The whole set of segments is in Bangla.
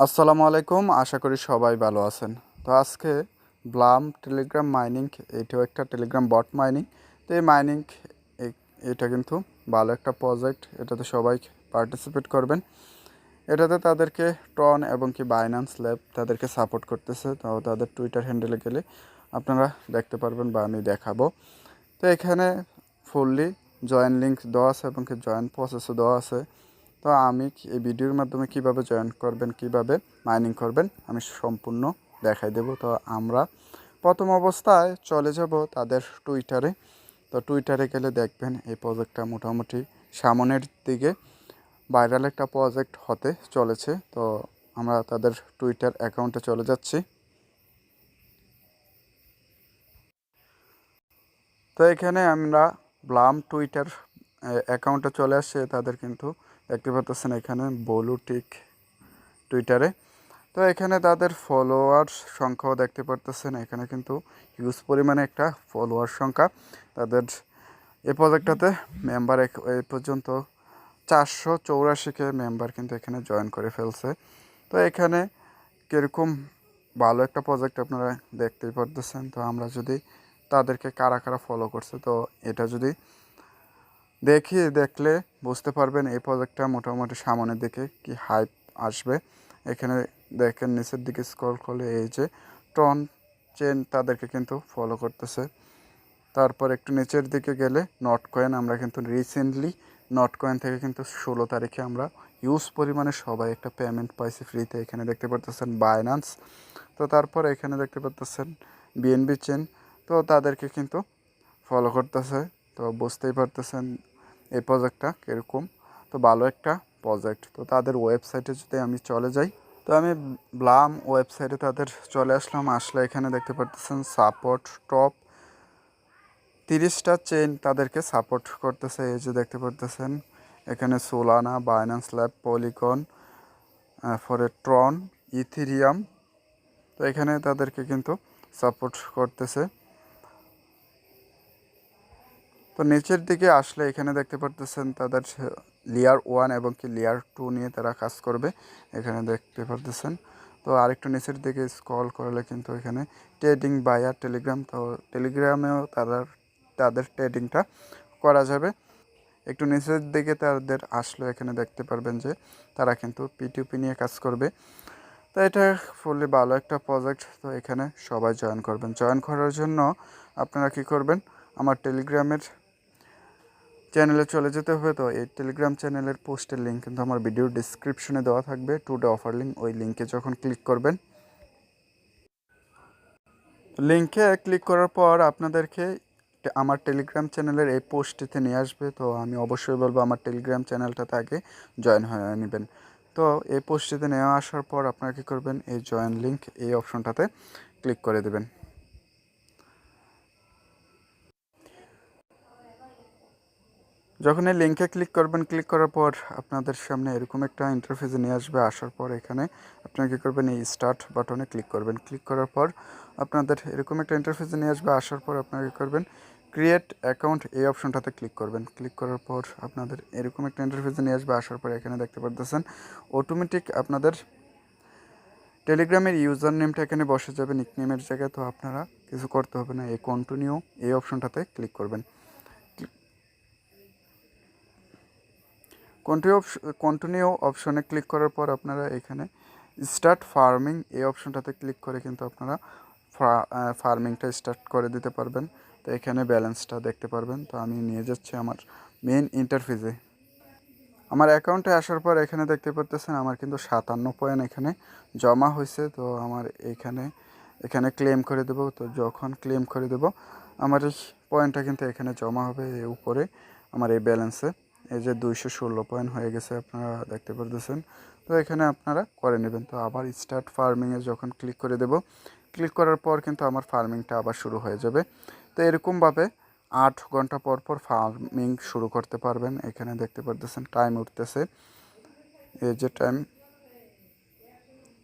আসসালামু আলাইকুম, আশা করি সবাই ভালো আছেন। তো আজকে ব্লাম টেলিগ্রাম মাইনিং, এটাও একটা টেলিগ্রাম বট মাইনিং। তো এই মাইনিং এটা কিন্তু ভালো একটা প্রজেক্ট, এটাতে সবাই পার্টিসিপেট করবেন। এটাতে তাদেরকে ট্রন এবং কি বাইন্যান্স ল্যাব তাদেরকে সাপোর্ট করতেছে। তো তাদের টুইটার হ্যান্ডেলে গেলে আপনারা দেখতে পারবেন বা আমি দেখাবো। তো এখানে ফুললি জয়েন লিঙ্ক দেওয়া আছে এবং কি জয়েন প্রসেসও দেওয়া আছে। তো আমি এই ভিডিওর মাধ্যমে কিভাবে জয়েন করবেন, কিভাবে মাইনিং করবেন আমি সম্পূর্ণ দেখাই দেব। তো আমরা প্রথম অবস্থায় চলে যাব তাদের টুইটারে। তো টুইটারে গেলে দেখবেন এই প্রজেক্টটা মোটামুটি সামনের দিকে ভাইরাল একটা প্রজেক্ট হতে চলেছে। তো আমরা তাদের টুইটার অ্যাকাউন্টে চলে যাচ্ছি। তো এখানে আমরা ব্লাম টুইটার অ্যাকাউন্টে চলে আসছে। তাদের কিন্তু দেখতে পাচ্ছেন এখানে ব্লু টিক টুইটারে। তো এখানে তাদের ফলোয়ার সংখ্যাও দেখতে পারতেছেন। এখানে কিন্তু হিউজ পরিমাণে একটা ফলোয়ার সংখ্যা তাদের এই প্রজেক্টটাতে মেম্বার এই পর্যন্ত 484কে মেম্বার কিন্তু এখানে জয়েন করে ফেলছে। তো এখানে কীরকম ভালো একটা প্রজেক্ট আপনারা দেখতেই পারতেছেন। তো আমরা যদি তাদেরকে কারা কারা ফলো করছে, তো এটা যদি দেখলে বুঝতে পারবেন এই প্রজেক্টটা মোটামুটি সামনের দিকে কি হাইপ আসবে। এখানে দেখেন নিচের দিকে স্ক্রল করলে এই যে ট্রন চেন তাদেরকে কিন্তু ফলো করতেছে। তারপর একটু নিচের দিকে গেলে নট কয়েন, আমরা কিন্তু রিসেন্টলি নট কয়েন থেকে কিন্তু 16 তারিখে আমরা হিউজ পরিমাণে সবাই একটা পেমেন্ট পাইছি ফ্রিতে। এখানে দেখতে পারতেছেন বাইন্যান্স। তো তারপর এখানে দেখতে পারতেছেন বিএনবি চেন। তো তাদেরকে কিন্তু ফলো করতেছে। তো বুঝতেই পারতেছেন এই প্রজেক্টটা কীরকম। তো ভালো একটা প্রজেক্ট। তো তাদের ওয়েবসাইটে যদি আমি চলে যাই, তো আমি ব্লাম ওয়েবসাইটে তাদের চলে আসলে এখানে দেখতে পারতেছেন সাপোর্ট টপ 30টা চেইন তাদেরকে সাপোর্ট করতেছে। এই যে দেখতে পারতেছেন এখানে সোলানা, বাইন্যান্স ল্যাব, পলিগন, ফরে ট্রন, ইথিরিয়াম। তো এখানে তাদেরকে কিন্তু সাপোর্ট করতেছে। তো নিচের দিকে আসলে এখানে দেখতে পারতেছেন তাদের লেয়ার 1 এবং কি লেয়ার 2 নিয়ে তারা কাজ করবে, এখানে দেখতে পারতেছেন। তো আরেকটু নিচের দিকে স্ক্রল করলে কিন্তু এখানে ট্রেডিং বায়ার টেলিগ্রাম। তো টেলিগ্রামেও তাদের ট্রেডিংটা করা যাবে। একটু নিচের দিকে তাদের আসলে এখানে দেখতে পারবেন যে তারা কিন্তু পিটিপি নিয়ে কাজ করবে। তো এটা ফুললি ভালো একটা প্রজেক্ট। তো এখানে সবাই জয়েন করবেন। জয়েন করার জন্য আপনারা কি করবেন, আমার টেলিগ্রামের চ্যানেলে চলে যেতে হবে। তো এই টেলিগ্রাম চ্যানেলের পোস্টের লিঙ্ক কিন্তু আমার ভিডিওর ডিসক্রিপশনে দেওয়া থাকবে, টুডে অফার লিঙ্ক। ওই লিঙ্কে যখন ক্লিক করবেন, লিঙ্কে ক্লিক করার পর আপনাদেরকে আমার টেলিগ্রাম চ্যানেলের এই পোস্টটিতে নিয়ে আসবে। তো আমি অবশ্যই বলবো আমার টেলিগ্রাম চ্যানেলটাতে আগে জয়েন হয়ে নেবেন। তো এই পোস্টটিতে নেওয়া আসার পর আপনারা কী করবেন, এই জয়েন লিঙ্ক এই অপশনটাতে ক্লিক করে দেবেন। যখন এই লিঙ্কে ক্লিক করবেন, ক্লিক করার পর আপনাদের সামনে এরকম একটা ইন্টারফেসে নিয়ে আসবে। আসার পর এখানে আপনারা কী করবেন, এই স্টার্ট বাটনে ক্লিক করবেন। ক্লিক করার পর আপনাদের এরকম একটা ইন্টারফেসে নিয়ে আসবে। আসার পর আপনারা কী করবেন, ক্রিয়েট অ্যাকাউন্ট এই অপশনটাতে ক্লিক করবেন। ক্লিক করার পর আপনাদের এরকম একটা ইন্টারফেসে নিয়ে আসবে। আসার পর এখানে দেখতে পারতেছেন অটোমেটিক আপনাদের টেলিগ্রামের ইউজার নেমটা এখানে বসে যাবে নিকনেমের জায়গায়। তো আপনারা কিছু করতে হবে না, এই কন্টিনিউ এই অপশনটাতে ক্লিক করবেন। কন্টিনিউ অপশনে ক্লিক করার পর আপনারা এখানে স্টার্ট ফার্মিং এই অপশনটাতে ক্লিক করে কিন্তু আপনারা ফার্মিংটা স্টার্ট করে দিতে পারবেন। তো এখানে ব্যালেন্সটা দেখতে পারবেন। তো আমি নিয়ে যাচ্ছি আমার মেইন ইন্টারফেসে। আমার অ্যাকাউন্টে আসার পর এখানে দেখতে পারতেছেন আমার কিন্তু 57 পয়েন্ট এখানে জমা হয়েছে। তো আমার এখানে ক্লেম করে দেব। তো যখন ক্লেম করে দেব আমার এই পয়েন্টটা কিন্তু এখানে জমা হবে এই উপরে আমার এই ব্যালেন্সে। এই যে 216 পয়েন্ট হয়ে গেছে আপনারা দেখতে পারতেছেন। তো এখানে আপনারা করে নেবেন। তো আবার স্টার্ট ফার্মিংয়ে যখন ক্লিক করে দেব, ক্লিক করার পর কিন্তু আমার ফার্মিংটা আবার শুরু হয়ে যাবে। তো এরকমভাবে 8 ঘন্টা পর পর ফার্মিং শুরু করতে পারবেন। এখানে দেখতে পারতেছেন টাইম উঠতেছে, এই যে টাইম।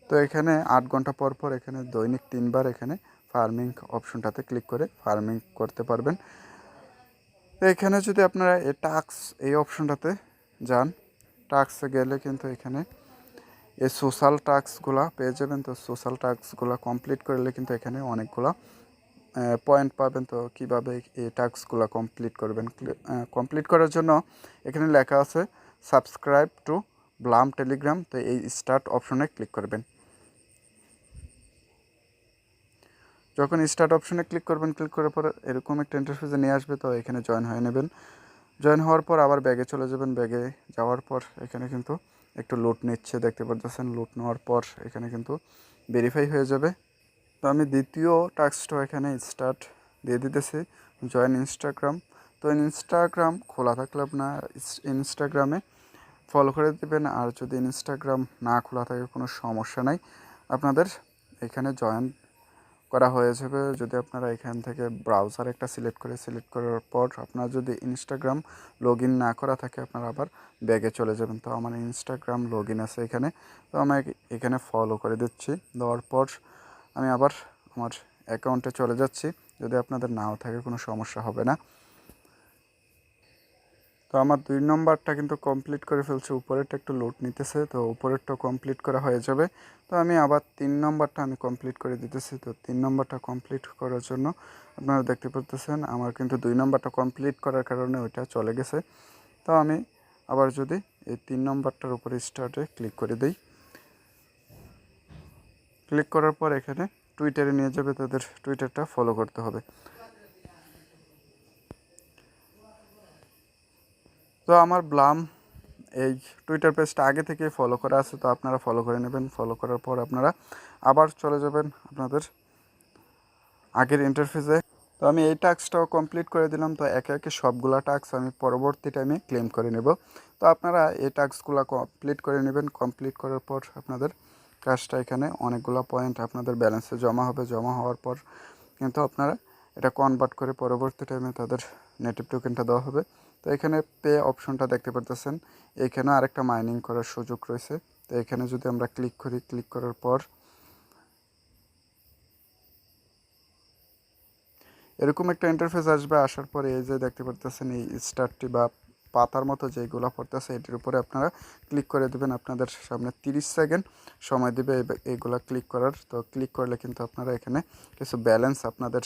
তো এখানে 8 ঘন্টা পর পর এখানে দৈনিক 3বার এখানে ফার্মিং অপশনটাতে ক্লিক করে ফার্মিং করতে পারবেন। তো এখানে যদি আপনারা এই টাস্ক এই অপশনটাতে যান, টাস্কে গেলে কিন্তু এখানে এই সোশ্যাল টাস্কগুলো পেয়ে যাবেন। তো সোশ্যাল টাস্কগুলো কমপ্লিট করলে কিন্তু এখানে অনেকগুলো পয়েন্ট পাবেন। তো কীভাবে এই টাস্কগুলো কমপ্লিট করবেন, কমপ্লিট করার জন্য এখানে লেখা আছে সাবস্ক্রাইব টু ব্লাম টেলিগ্রাম। তো এই স্টার্ট অপশনে ক্লিক করবেন। যখন স্টার্ট অপশনে ক্লিক করবেন, ক্লিক করার পর এরকম একটা ইন্টারফেসে নিয়ে আসবে। তো এখানে জয়েন হয়ে নেবেন। জয়েন হওয়ার পর আবার ব্যাগে চলে যাবেন। ব্যাগে যাওয়ার পর এখানে কিন্তু একটু লুট নিচ্ছে, দেখতে পাচ্ছেন। লুট নেওয়ার পর এখানে কিন্তু ভেরিফাই হয়ে যাবে। তো আমি দ্বিতীয় টাস্কটা এখানে স্টার্ট দিয়ে দিতেছি, জয়েন ইনস্টাগ্রাম। তো ইনস্টাগ্রাম খোলা থাকলে আপনার ইনস্টাগ্রামে ফলো করে দেবেন। আর যদি ইনস্টাগ্রাম না খোলা থাকে কোনো সমস্যা নাই, আপনাদের এখানে জয়েন করা হয়ে যাবে। যদি আপনারা এখান থেকে ব্রাউজার একটা সিলেক্ট করার পর আপনার যদি ইনস্টাগ্রাম লগ ইন না করা থাকে, আপনারা আবার ব্যাগে চলে যাবেন। তো আমার ইনস্টাগ্রাম লগ ইন আছে এখানে। তো আমি এখানে ফলো করে দিচ্ছি। দেওয়ার পর আমি আবার আমার অ্যাকাউন্টে চলে যাচ্ছি। যদি আপনাদের নাও থাকে কোনো সমস্যা হবে না। তো আমার 2 নম্বরটা কিন্তু কমপ্লিট করে ফেলছে। উপরেরটা একটু লোড নিতেছে, তো উপরেরটা কমপ্লিট করা হয়ে যাবে। তো আমি আবার 3 নম্বরটা আমি কমপ্লিট করে দিতেছি। তো 3 নম্বরটা কমপ্লিট করার জন্য আপনারা দেখতে পাচ্ছেন আমার কিন্তু 2 নম্বরটা কমপ্লিট করার কারণে ওইটা চলে গেছে। তো আমি আবার যদি এই 3 নম্বরটার উপরে স্টার্টে ক্লিক করে দিই, ক্লিক করার পর এখানে টুইটারে নিয়ে যাবে। তাদের টুইটারটা ফলো করতে হবে। তো আমার ব্লাম এই টুইটার পেজটা আগে থেকে ফলো করা আছে, তো আপনারা ফলো করে নেবেন। ফলো করার পর আপনারা আবার চলে যাবেন আপনাদের আগের ইন্টারফেসে। তো আমি এই টাস্কটাও কমপ্লিট করে দিলাম। তো একে একে সবগুলা টাস্ক আমি পরবর্তী টাইমে ক্লেম করে নেব। তো আপনারা এই টাস্কগুলো কমপ্লিট করে নেবেন। কমপ্লিট করার পর আপনাদের কাজটা এখানে অনেকগুলো পয়েন্ট আপনাদের ব্যালেন্সে জমা হবে। জমা হওয়ার পর কিন্তু আপনারা এটা কনভার্ট করে পরবর্তী টাইমে তাদের নেটিভ টোকেনটা দেওয়া হবে। তো এখানে পে অপশনটা দেখতে পারতেছেন। এখানে আরেকটা মাইনিং করার সুযোগ রয়েছে। তো এখানে যদি আমরা ক্লিক করি, ক্লিক করার পর এরকম একটা ইন্টারফেস আসবে। আসার পরে এই যে দেখতে পারতেছেন এই স্টারটি বা পাতার মতো যেগুলো পড়তেছে, এটির উপরে আপনারা ক্লিক করে দেবেন। আপনাদের সামনে 30 সেকেন্ড সময় দেবে এইগুলা ক্লিক করার। তো ক্লিক করলে কিন্তু আপনারা এখানে কিছু ব্যালেন্স আপনাদের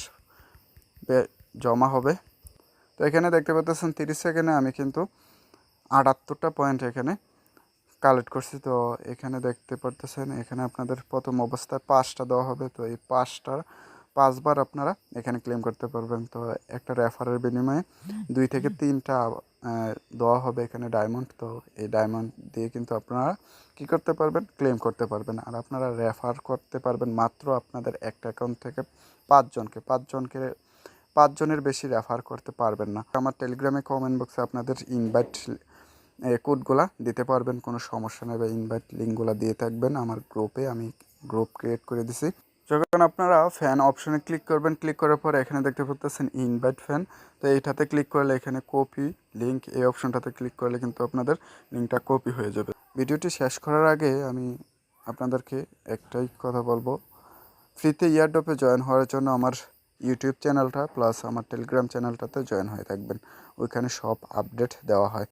জমা হবে। তো এখানে দেখতে পাচ্ছেন 30 সেকেন্ডে আমি কিন্তু 78টা পয়েন্ট এখানে কালেক্ট করছি। তো এখানে দেখতে পারতেছেন এখানে আপনাদের প্রথম অবস্থায় 5টা দেওয়া হবে। তো এই 5বার আপনারা এখানে ক্লেম করতে পারবেন। তো একটা রেফারের বিনিময়ে 2 থেকে 3টা দেওয়া হবে এখানে ডায়মন্ড। তো এই ডায়মন্ড দিয়ে কিন্তু আপনারা কী করতে পারবেন, ক্লেম করতে পারবেন। আর আপনারা রেফার করতে পারবেন মাত্র আপনাদের একটা অ্যাকাউন্ট থেকে 5জনের বেশি রেফার করতে পারবেন না। আমার টেলিগ্রামে কমেন্ট বক্সে আপনাদের ইনভাইট কোডগুলা দিতে পারবেন, কোনো সমস্যা নেই। বা ইনভাইট লিঙ্কগুলো দিয়ে থাকবেন আমার গ্রুপে। আমি গ্রুপ ক্রিয়েট করে দিছি। যখন আপনারা ফ্যান অপশনে ক্লিক করবেন, ক্লিক করার পর এখানে দেখতে পাচ্ছেন ইনভাইট ফ্যান। তো এইটাতে ক্লিক করলে এখানে কপি লিঙ্ক, এই অপশনটাতে ক্লিক করলে কিন্তু আপনাদের লিঙ্কটা কপি হয়ে যাবে। ভিডিওটি শেষ করার আগে আমি আপনাদেরকে একটাই কথা বলবো, ফ্রিতে ইয়ারড্রপে জয়েন হওয়ার জন্য আমার ইউটিউব চ্যানেলটা প্লাস আমার টেলিগ্রাম চ্যানেলটাতে জয়েন হয়ে থাকবেন। ওইখানে সব আপডেট দেওয়া হয়।